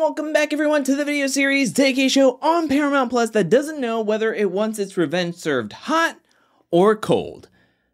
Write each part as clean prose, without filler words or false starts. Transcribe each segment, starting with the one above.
welcome back everyone to the video series TK show on Paramount Plus that doesn't know whether it wants its revenge served hot or cold.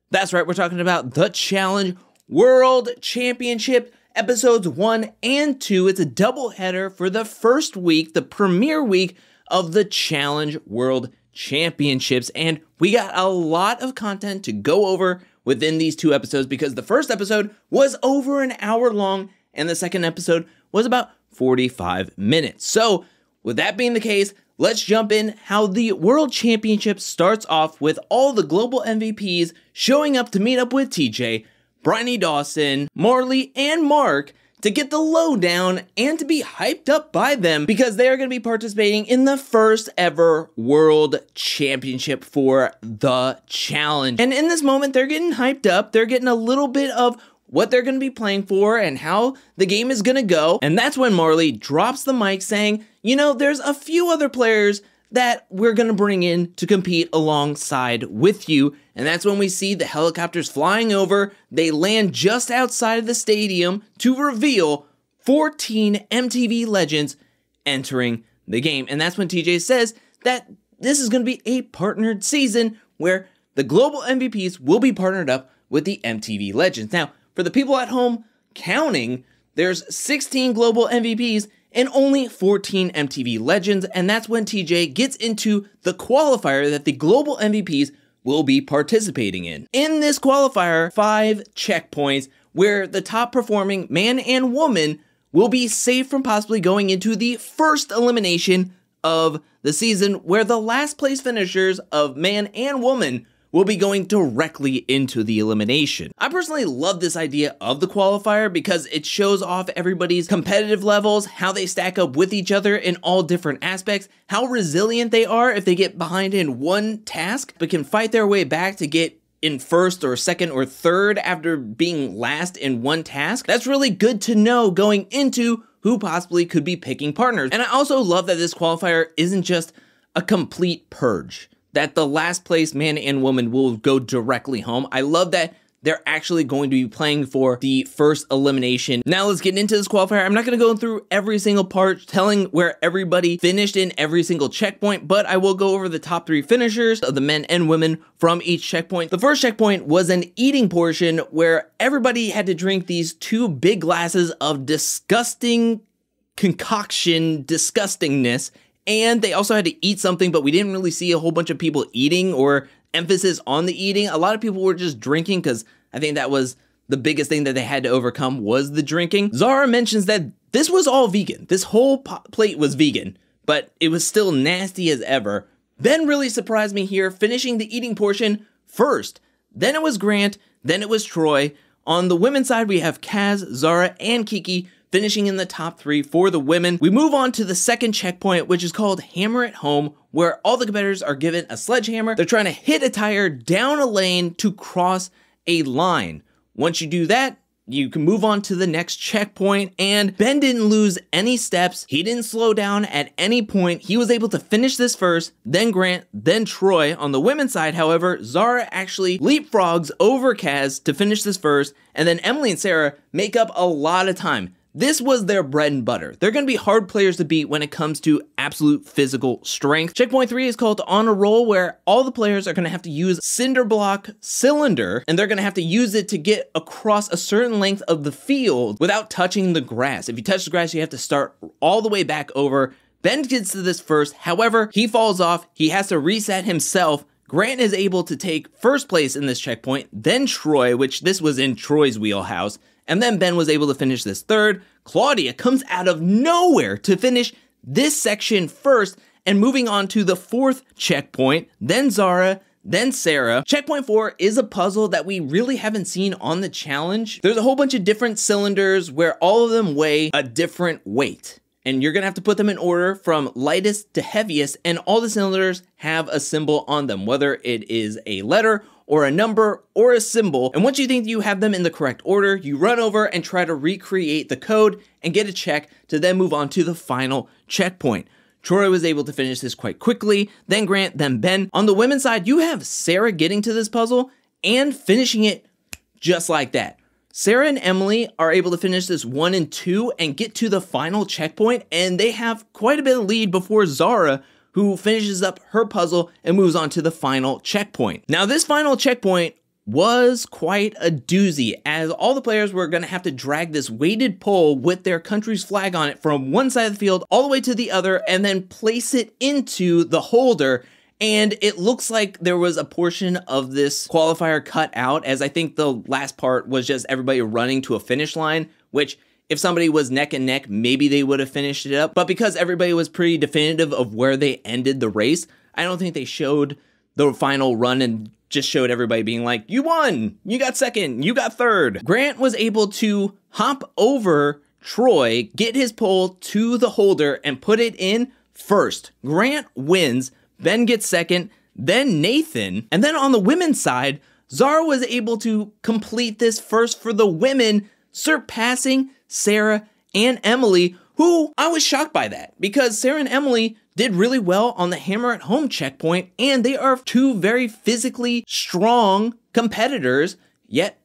That's right, we're talking about The Challenge World Championship episodes 1 and 2. It's a doubleheader for the first week, the premiere week of the Challenge World Championships, and we got a lot of content to go over within these two episodes because the first episode was over an hour long and the second episode was about 45 minutes. So with that being the case, let's jump in how the World Championship starts off with all the global MVPs showing up to meet up with TJ, Bryony Dawson, Marley, and Mark to get the lowdown and to be hyped up by them because they are going to be participating in the first ever World Championship for The Challenge. And in this moment, they're getting hyped up. They're getting a little bit of what they're going to be playing for and how the game is going to go. And that's when Marley drops the mic saying, you know, there's a few other players that we're going to bring in to compete alongside with you. And that's when we see the helicopters flying over. They land just outside of the stadium to reveal 14 MTV legends entering the game. And that's when TJ says that this is going to be a partnered season where the global MVPs will be partnered up with the MTV legends. Now, for the people at home counting, there's 16 global MVPs and only 14 MTV legends, and that's when TJ gets into the qualifier that the global MVPs will be participating in. In this qualifier, 5 checkpoints where the top performing man and woman will be safe from possibly going into the first elimination of the season, where the last place finishers of man and woman will be going directly into the elimination. I personally love this idea of the qualifier because it shows off everybody's competitive levels, how they stack up with each other in all different aspects, how resilient they are if they get behind in one task, but can fight their way back to get in first or second or third after being last in one task. That's really good to know going into who possibly could be picking partners. And I also love that this qualifier isn't just a complete purge, that the last place man and woman will go directly home. I love that they're actually going to be playing for the first elimination. Now let's get into this qualifier. I'm not going to go through every single part telling where everybody finished in every single checkpoint, but I will go over the top 3 finishers of the men and women from each checkpoint. The first checkpoint was an eating portion where everybody had to drink these 2 big glasses of disgusting concoction disgustingness. And they also had to eat something, but we didn't really see a whole bunch of people eating or emphasis on the eating. A lot of people were just drinking because I think that was the biggest thing that they had to overcome was the drinking. Zara mentions that this was all vegan. This whole plate was vegan, but it was still nasty as ever. Ben really surprised me here, finishing the eating portion first. Then it was Grant, then it was Troy. On the women's side, we have Kaz, Zara, and Kiki finishing in the top 3 for the women. We move on to the second checkpoint, which is called Hammer It Home, where all the competitors are given a sledgehammer. They're trying to hit a tire down a lane to cross a line. Once you do that, you can move on to the next checkpoint, and Ben didn't lose any steps. He didn't slow down at any point. He was able to finish this first, then Grant, then Troy. On the women's side, however, Zara actually leapfrogs over Kaz to finish this first, and then Emily and Sarah make up a lot of time. This was their bread and butter. They're going to be hard players to beat when it comes to absolute physical strength. Checkpoint 3 is called On a Roll, where all the players are going to have to use cinder block cylinder, and they're going to have to use it to get across a certain length of the field without touching the grass. If you touch the grass, you have to start all the way back over. Ben gets to this first. However, he falls off. He has to reset himself. Grant is able to take first place in this checkpoint, then Troy, which this was in Troy's wheelhouse. And then Ben was able to finish this third. Claudia comes out of nowhere to finish this section first and moving on to the 4th checkpoint, then Zara, then Sarah. Checkpoint 4 is a puzzle that we really haven't seen on the challenge. There's a whole bunch of different cylinders where all of them weigh a different weight. And you're gonna have to put them in order from lightest to heaviest, and all the cylinders have a symbol on them, whether it is a letter or a number or a symbol. And once you think you have them in the correct order, you run over and try to recreate the code and get a check to then move on to the final checkpoint. Troy was able to finish this quite quickly, then Grant, then Ben. On the women's side, you have Sarah getting to this puzzle and finishing it just like that. Sarah and Emily are able to finish this 1 and 2 and get to the final checkpoint, and they have quite a bit of lead before Zara, who finishes up her puzzle and moves on to the final checkpoint. Now, this final checkpoint was quite a doozy, as all the players were going to have to drag this weighted pole with their country's flag on it from one side of the field all the way to the other, and then place it into the holder. And it looks like there was a portion of this qualifier cut out, as I think the last part was just everybody running to a finish line, which if somebody was neck and neck, maybe they would have finished it up. But because everybody was pretty definitive of where they ended the race, I don't think they showed the final run and just showed everybody being like, you won, you got second, you got third. Grant was able to hop over Troy, get his pole to the holder, and put it in first. Grant wins, then gets second, then Nathan. And then on the women's side, Zara was able to complete this first for the women, surpassing Sarah and Emily, who I was shocked by that, because Sarah and Emily did really well on the hammer at home checkpoint, and they are two very physically strong competitors, yet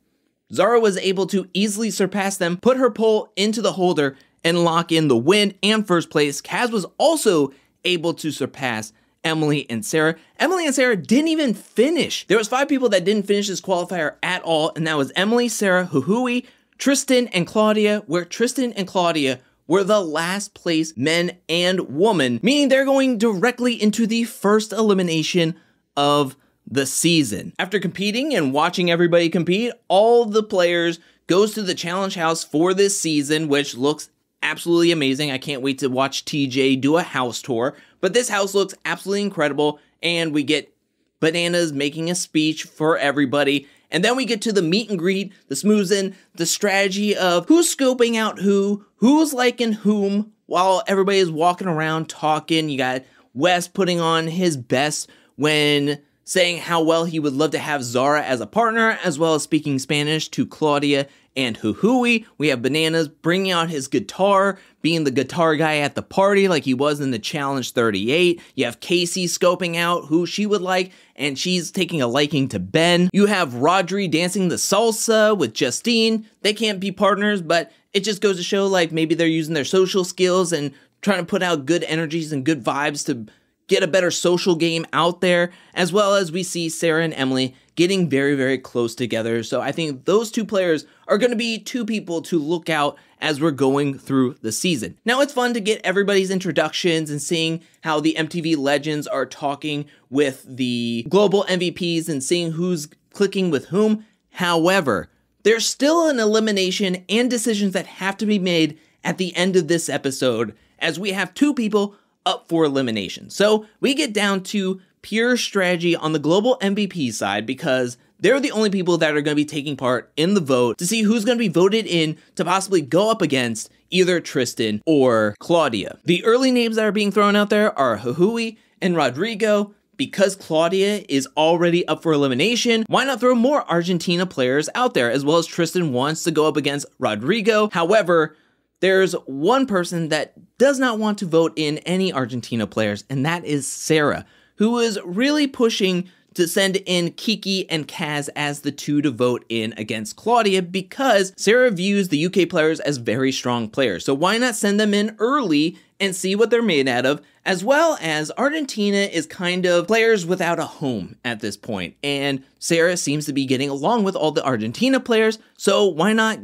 Zara was able to easily surpass them, put her pole into the holder, and lock in the win and first place. Kaz was also able to surpass Emily and Sarah. Emily and Sarah didn't even finish. There was 5 people that didn't finish this qualifier at all, and that was Emily, Sarah, Huhui, Tristan, and Claudia, where Tristan and Claudia were the last place men and woman, meaning they're going directly into the first elimination of the season. After competing and watching everybody compete, all the players goes to the challenge house for this season, which looks absolutely amazing. I can't wait to watch TJ do a house tour, but this house looks absolutely incredible, and we get Bananas making a speech for everybody. And then we get to the meet and greet, the smoozing, the strategy of who's scoping out who's liking whom, while everybody is walking around talking. You got Wes putting on his best when saying how well he would love to have Zara as a partner, as well as speaking Spanish to Claudia and Huhui. We have Bananas bringing out his guitar, being the guitar guy at the party like he was in the Challenge 38. You have Casey scoping out who she would like, and she's taking a liking to Ben. You have Rodri dancing the salsa with Justine. They can't be partners, but it just goes to show like maybe they're using their social skills and trying to put out good energies and good vibes to get a better social game out there, as well as we see Sarah and Emily getting very, very close together. So I think those two players are going to be 2 people to look out as we're going through the season. Now, it's fun to get everybody's introductions and seeing how the MTV legends are talking with the global MVPs and seeing who's clicking with whom. However, there's still an elimination and decisions that have to be made at the end of this episode, as we have 2 people up for elimination. So we get down to pure strategy on the global MVP side, because they're the only people that are going to be taking part in the vote to see who's going to be voted in to possibly go up against either Tristan or Claudia. The early names that are being thrown out there are Huhui and Rodrigo. Because Claudia is already up for elimination, why not throw more Argentina players out there, as well as Tristan wants to go up against Rodrigo. However, there's one person that does not want to vote in any Argentina players, and that is Sarah, who is really pushing to send in Kiki and Kaz as the 2 to vote in against Claudia, because Sarah views the UK players as very strong players. So why not send them in early and see what they're made out of, as well as Argentina is kind of players without a home at this point, and Sarah seems to be getting along with all the Argentina players, so why not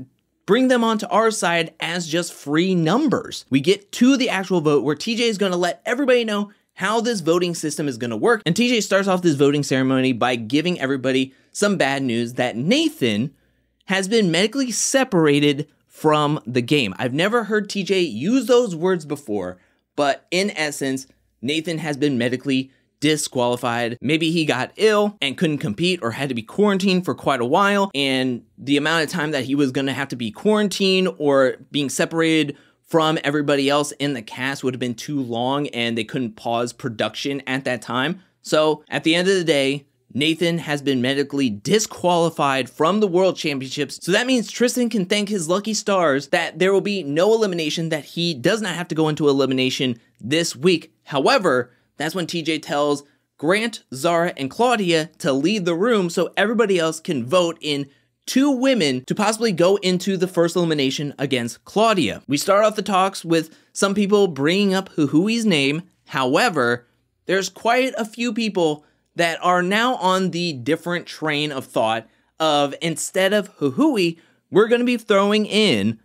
bring them onto our side as just free numbers? We get to the actual vote where TJ is going to let everybody know how this voting system is going to work. And TJ starts off this voting ceremony by giving everybody some bad news that Nathan has been medically separated from the game. I've never heard TJ use those words before, but in essence, Nathan has been medically disqualified. Maybe he got ill and couldn't compete, or had to be quarantined for quite a while, and the amount of time that he was going to have to be quarantined or being separated from everybody else in the cast would have been too long, and they couldn't pause production at that time. So at the end of the day, Nathan has been medically disqualified from the World Championships. So that means Tristan can thank his lucky stars that there will be no elimination, that he does not have to go into elimination this week. However, that's when TJ tells Grant, Zara, and Claudia to leave the room so everybody else can vote in 2 women to possibly go into the first elimination against Claudia. We start off the talks with some people bringing up Huhui's name. However, there's quite a few people that are now on the different train of thought of, instead of Huhui, we're going to be throwing in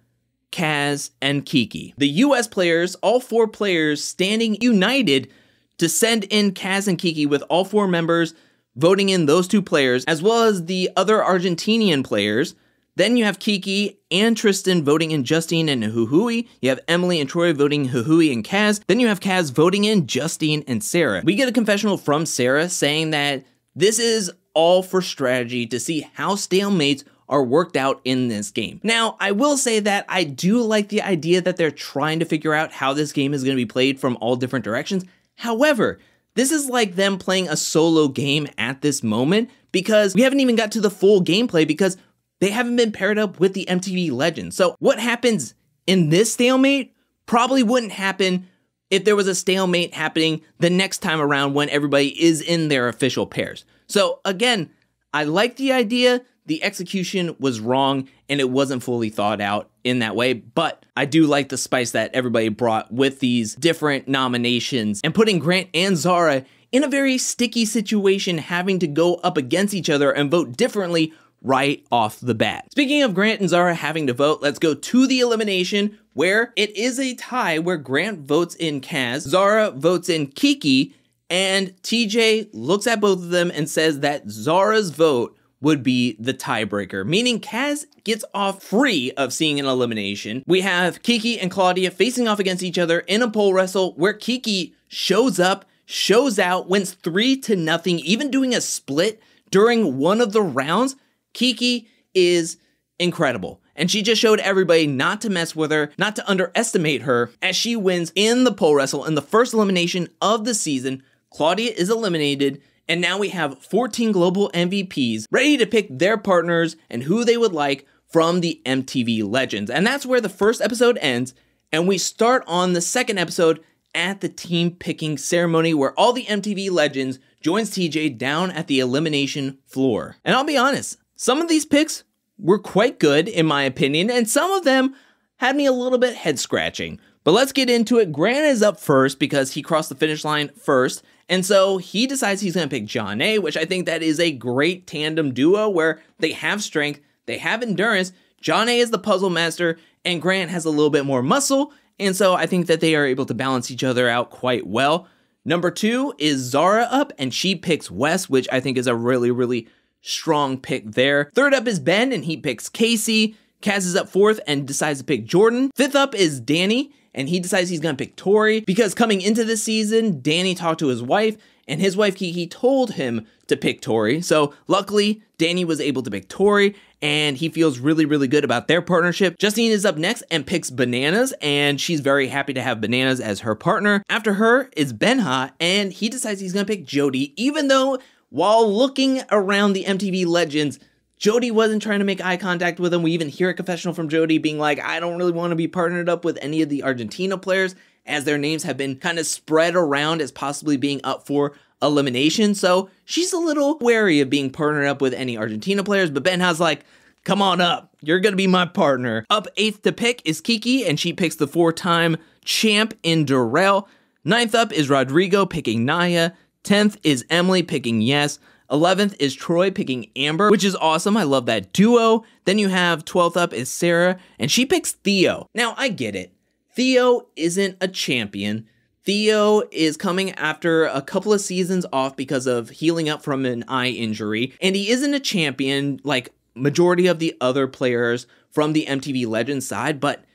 Kaz and Kiki. The US players, all 4 players standing united to send in Kaz and Kiki, with all 4 members voting in those 2 players, as well as the other Argentinian players. Then you have Kiki and Tristan voting in Justine and Huhui. You have Emily and Troy voting Huhui and Kaz. Then you have Kaz voting in Justine and Sarah. We get a confessional from Sarah saying that this is all for strategy to see how stalemates are worked out in this game. Now, I will say that I do like the idea that they're trying to figure out how this game is going to be played from all different directions. However, this is like them playing a solo game at this moment, because we haven't even got to the full gameplay because they haven't been paired up with the MTV Legends. So what happens in this stalemate probably wouldn't happen if there was a stalemate happening the next time around when everybody is in their official pairs. So again, I like the idea. The execution was wrong and it wasn't fully thought out in that way, but I do like the spice that everybody brought with these different nominations and putting Grant and Zara in a very sticky situation, having to go up against each other and vote differently right off the bat. Speaking of Grant and Zara having to vote, let's go to the elimination, where it is a tie where Grant votes in Kaz, Zara votes in Kiki, and TJ looks at both of them and says that Zara's vote would be the tiebreaker, meaning Kaz gets off free of seeing an elimination. We have Kiki and Claudia facing off against each other in a pole wrestle where Kiki shows up, shows out, wins 3-0, even doing a split during one of the rounds. Kiki is incredible, and she just showed everybody not to mess with her, not to underestimate her, as she wins in the pole wrestle in the first elimination of the season. Claudia is eliminated, and now we have 14 global MVPs ready to pick their partners and who they would like from the MTV Legends. And that's where the first episode ends, and we start on the second episode at the team picking ceremony, where all the MTV Legends joins TJ down at the elimination floor. And I'll be honest, some of these picks were quite good in my opinion, and some of them had me a little bit head scratching. But let's get into it. Grant is up first because he crossed the finish line first, and so he decides he's going to pick John A, which I think that is a great tandem duo where they have strength, they have endurance. John A is the puzzle master, and Grant has a little bit more muscle, and so I think that they are able to balance each other out quite well. Number 2 is Zara up, and she picks Wes, which I think is a really strong pick there. Third up is Ben, and he picks Casey. Kaz is up 4th and decides to pick Jordan. 5th up is Danny, and he decides he's gonna pick Tori, because coming into this season, Danny talked to his wife, and his wife Kiki told him to pick Tori. So luckily, Danny was able to pick Tori, and he feels really good about their partnership. Justine is up next and picks Bananas, and she's very happy to have Bananas as her partner. After her is Benha, and he decides he's gonna pick Jody, even though while looking around the MTV Legends, Jody wasn't trying to make eye contact with him. We even hear a confessional from Jody being like, I don't really want to be partnered up with any of the Argentina players, as their names have been kind of spread around as possibly being up for elimination. So she's a little wary of being partnered up with any Argentina players, but Benha's like, come on up, you're gonna be my partner. Up 8th to pick is Kiki, and she picks the 4-time champ in Darrell. 9th up is Rodrigo picking Naya. 10th is Emily picking Yes. 11th is Troy picking Amber, which is awesome. I love that duo. Then you have 12th up is Sarah, and she picks Theo. Now, I get it. Theo isn't a champion. Theo is coming after a couple of seasons off because of healing up from an eye injury, and he isn't a champion like majority of the other players from the MTV Legends side, but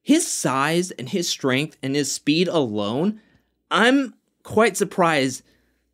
his size and his strength and his speed alone, I'm quite surprised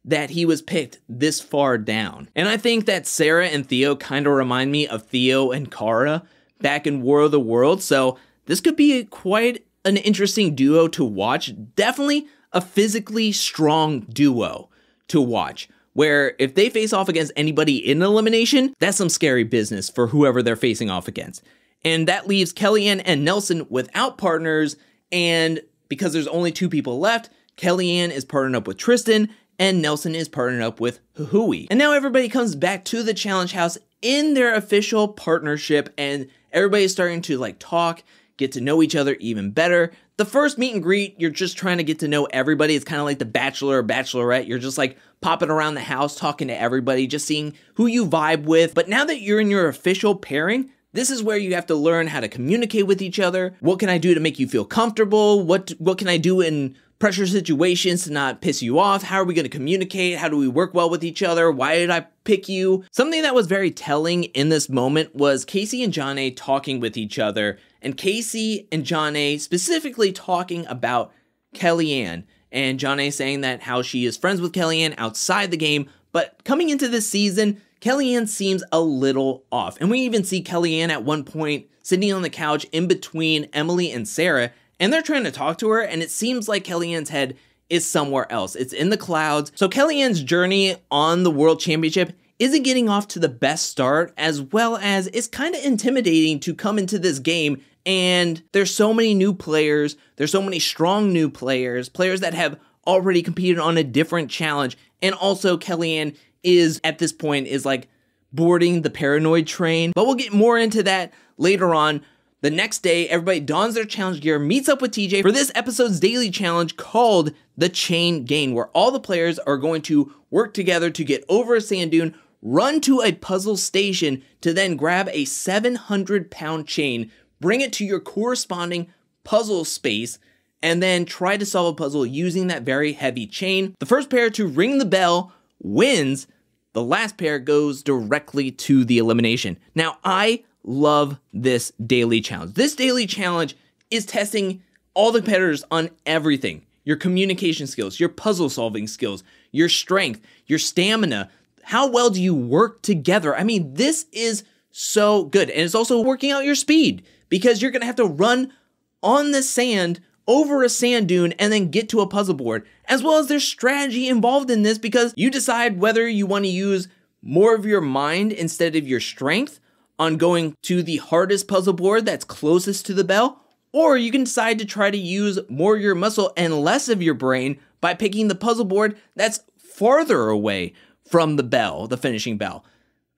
that he was picked this far down. And I think that Sarah and Theo kind of remind me of Theo and Kara back in War of the Worlds, so this could be quite an interesting duo to watch. Definitely a physically strong duo to watch, where if they face off against anybody in elimination, that's some scary business for whoever they're facing off against. And that leaves Kellyanne and Nelson without partners, and because there's only 2 people left, Kellyanne is partnered up with Tristan, and Nelson is partnered up with Huhui. And now everybody comes back to the challenge house in their official partnership, and everybody's starting to like talk, get to know each other even better. The first meet and greet, you're just trying to get to know everybody. It's kind of like the Bachelor or Bachelorette. You're just like popping around the house, talking to everybody, just seeing who you vibe with. But now that you're in your official pairing, this is where you have to learn how to communicate with each other. What can I do to make you feel comfortable? What can I do in pressure situations to not piss you off? How are we going to communicate? How do we work well with each other? Why did I pick you? Something that was very telling in this moment was Casey and Jonna talking with each other, and Casey and Jonna specifically talking about Kellyanne, and Jonna saying that how she is friends with Kellyanne outside the game, but coming into this season, Kellyanne seems a little off. And we even see Kellyanne at one point sitting on the couch in between Emily and Sarah, and they're trying to talk to her, and it seems like Kellyanne's head is somewhere else. It's in the clouds. So Kellyanne's journey on the World Championship isn't getting off to the best start, as well as it's kind of intimidating to come into this game, and there's so many new players, there's so many strong new players that have already competed on a different challenge, and also Kellyanne is, at this point, is like boarding the paranoid train, but we'll get more into that later on. The next day, everybody dons their challenge gear, meets up with TJ for this episode's daily challenge called the Chain Gain, where all the players are going to work together to get over a sand dune, run to a puzzle station to then grab a 700-pound chain, bring it to your corresponding puzzle space, and then try to solve a puzzle using that very heavy chain. The first pair to ring the bell wins. The last pair goes directly to the elimination. Now, I love this daily challenge. This daily challenge is testing all the competitors on everything. Your communication skills, your puzzle solving skills, your strength, your stamina. How well do you work together? I mean, this is so good. And it's also working out your speed, because you're going to have to run on the sand over a sand dune and then get to a puzzle board, as well as there's strategy involved in this, because you decide whether you want to use more of your mind instead of your strength on going to the hardest puzzle board that's closest to the bell, or you can decide to try to use more of your muscle and less of your brain by picking the puzzle board that's farther away from the bell, the finishing bell.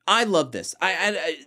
I love this.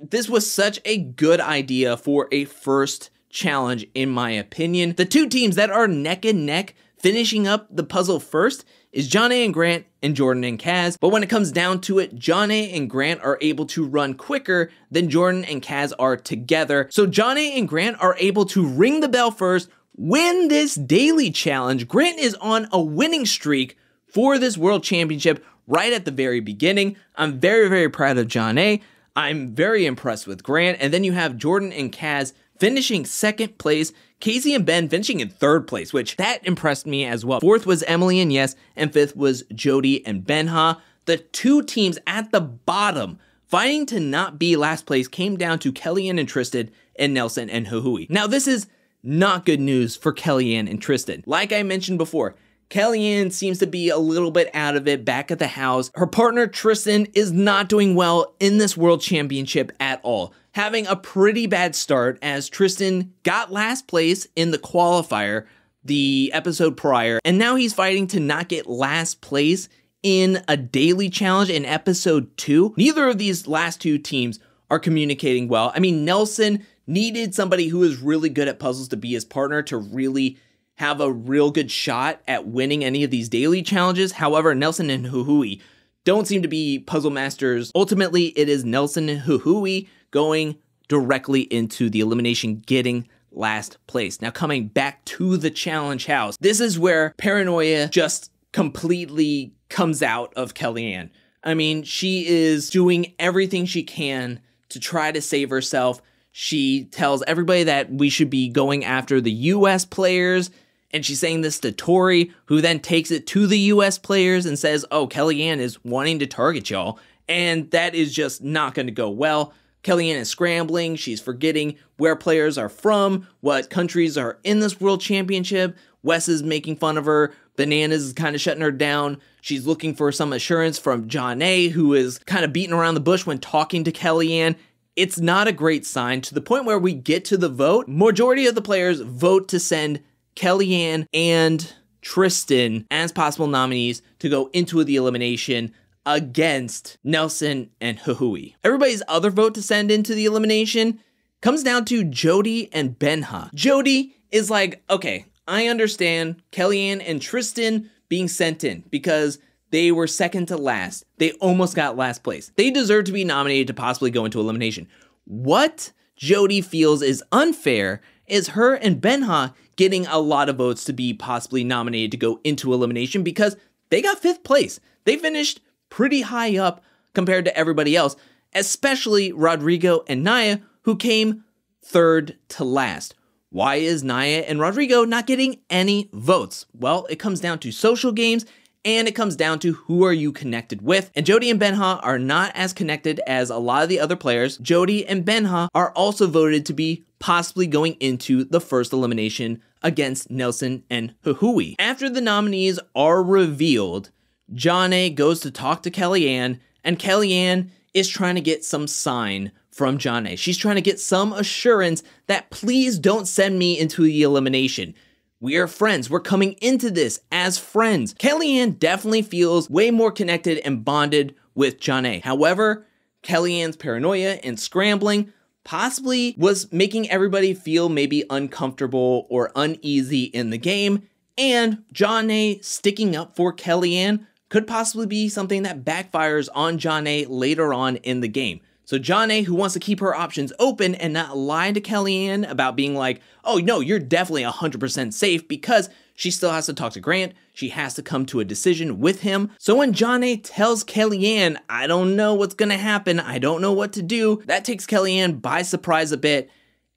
This was such a good idea for a first challenge, in my opinion. The two teams that are neck and neck finishing up the puzzle first is Jonna and Grant and Jordan and Kaz. But when it comes down to it, Jonna and Grant are able to run quicker than Jordan and Kaz are together. So Jonna and Grant are able to ring the bell first, win this daily challenge. Grant is on a winning streak for this World Championship right at the very beginning. I'm very, very proud of Jonna. I'm very impressed with Grant. And then you have Jordan and Kaz finishing second place, Casey and Ben finishing in third place, which that impressed me as well. Fourth was Emily and Yes, and fifth was Jody and Benha. The two teams at the bottom fighting to not be last place came down to Kellyanne and Tristan and Nelson and Huhui. Now, this is not good news for Kellyanne and Tristan. Like I mentioned before, Kellyanne seems to be a little bit out of it back at the house. Her partner Tristan is not doing well in this World Championship at all, having a pretty bad start as Tristan got last place in the qualifier the episode prior, and now he's fighting to not get last place in a daily challenge in episode 2. Neither of these last two teams are communicating well. I mean, Nelson needed somebody who is really good at puzzles to be his partner to really have a real good shot at winning any of these daily challenges. However, Nelson and Huhui don't seem to be puzzle masters. Ultimately, it is Nelson and Huhui going directly into the elimination, getting last place. Now, coming back to the challenge house, this is where paranoia just completely comes out of Kellyanne. I mean, she is doing everything she can to try to save herself. She tells everybody that we should be going after the US players, and she's saying this to Tori, who then takes it to the US players and says, oh, Kellyanne is wanting to target y'all, and that is just not going to go well. Kellyanne is scrambling, she's forgetting where players are from, what countries are in this World Championship. Wes is making fun of her, Bananas is kind of shutting her down. She's looking for some assurance from Jonna, who is kind of beating around the bush when talking to Kellyanne. It's not a great sign, to the point where we get to the vote. Majority of the players vote to send Kellyanne and Tristan as possible nominees to go into the elimination. against Nelson and Huhui. Everybody's other vote to send into the elimination comes down to Jody and Benha. Jody is like, okay, I understand Kellyanne and Tristan being sent in because they were second to last. They almost got last place. They deserve to be nominated to possibly go into elimination. What Jody feels is unfair is her and Benha getting a lot of votes to be possibly nominated to go into elimination because they got 5th place. They finished pretty high up compared to everybody else, especially Rodrigo and Naya, who came 3rd to last. Why is Naya and Rodrigo not getting any votes? Well, it comes down to social games, and it comes down to who are you connected with. And Jody and Benha are not as connected as a lot of the other players. Jody and Benha are also voted to be possibly going into the first elimination against Nelson and Huhui. After the nominees are revealed, Jonna goes to talk to Kellyanne, and Kellyanne is trying to get some sign from Jonna. She's trying to get some assurance that please don't send me into the elimination. We are friends. We're coming into this as friends. Kellyanne definitely feels way more connected and bonded with Jonna. However, Kellyanne's paranoia and scrambling possibly was making everybody feel maybe uncomfortable or uneasy in the game, and Jonna sticking up for Kellyanne could possibly be something that backfires on Jonna later on in the game. So Jonna, who wants to keep her options open and not lie to Kellyanne about being like, oh no, you're definitely 100% safe, because she still has to talk to Grant. She has to come to a decision with him. So when Jonna tells Kellyanne, I don't know what's gonna happen, I don't know what to do, that takes Kellyanne by surprise a bit,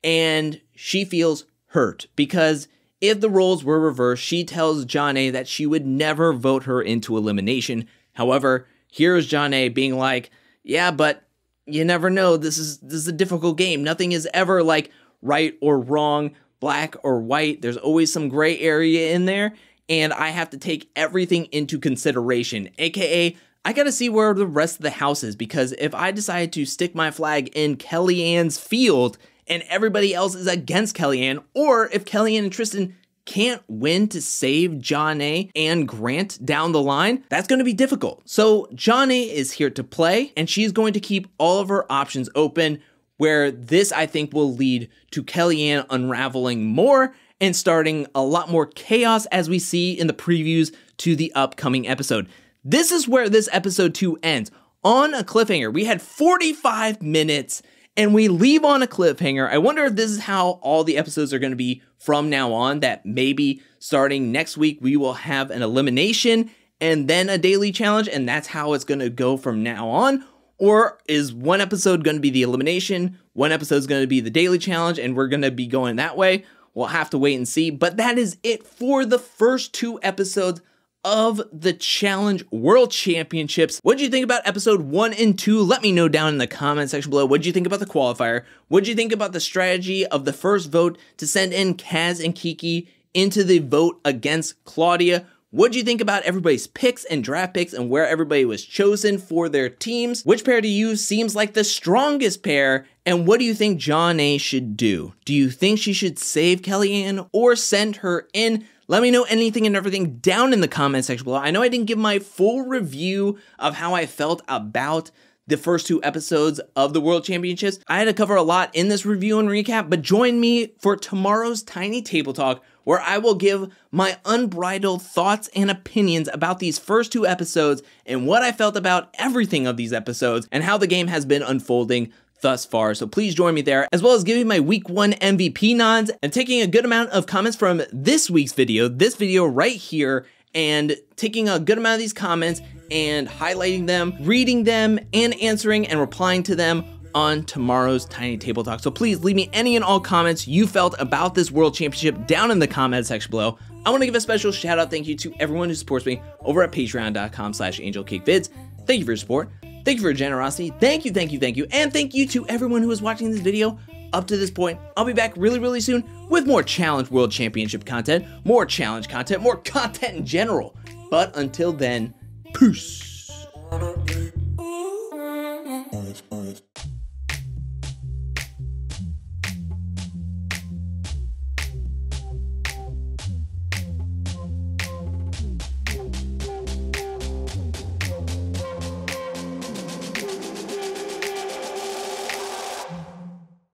and she feels hurt because if the roles were reversed, she tells Jonna that she would never vote her into elimination. However, here's Jonna being like, yeah, but you never know. This is a difficult game. Nothing is ever like right or wrong, black or white. There's always some gray area in there, and I have to take everything into consideration, aka I gotta see where the rest of the house is, because if I decide to stick my flag in Kellyanne's field and everybody else is against Kellyanne, or if Kellyanne and Tristan can't win to save Jonna and Grant down the line, that's going to be difficult. So Jonna is here to play, and she's going to keep all of her options open, where this, I think, will lead to Kellyanne unraveling more and starting a lot more chaos as we see in the previews to the upcoming episode. This is where this episode 2 ends, on a cliffhanger. We had 45 minutes and we leave on a cliffhanger. I wonder if this is how all the episodes are going to be from now on, that maybe starting next week we will have an elimination and then a daily challenge, and that's how it's going to go from now on. Or is one episode going to be the elimination, one episode is going to be the daily challenge, and we're going to be going that way? We'll have to wait and see. But that is it for the first 2 episodes of the Challenge World Championships. What did you think about episode 1 and 2? Let me know down in the comment section below. What did you think about the qualifier? What did you think about the strategy of the first vote to send in Kaz and Kiki into the vote against Claudia? What did you think about everybody's picks and draft picks and where everybody was chosen for their teams? Which pair to you seems like the strongest pair? And what do you think Jonna should do? Do you think she should save Kellyanne or send her in? Let me know anything and everything down in the comment section below. I know I didn't give my full review of how I felt about the first 2 episodes of the World Championships. I had to cover a lot in this review and recap, but join me for tomorrow's Tiny Table Talk, where I will give my unbridled thoughts and opinions about these first 2 episodes and what I felt about everything of these episodes and how the game has been unfolding thus far. So please join me there, as well as giving my week 1 MVP nods and taking a good amount of comments from this week's video, this video right here, and taking a good amount of these comments and highlighting them, reading them, and answering and replying to them on tomorrow's Tiny Table Talk. So please leave me any and all comments you felt about this World Championship down in the comment section below. I want to give a special shout out thank you to everyone who supports me over at patreon.com/angelcakevids. Thank you for your support. Thank you for your generosity. Thank you, thank you, thank you. And thank you to everyone who is watching this video up to this point. I'll be back really soon with more Challenge World Championship content, more challenge content, more content in general. But until then, peace.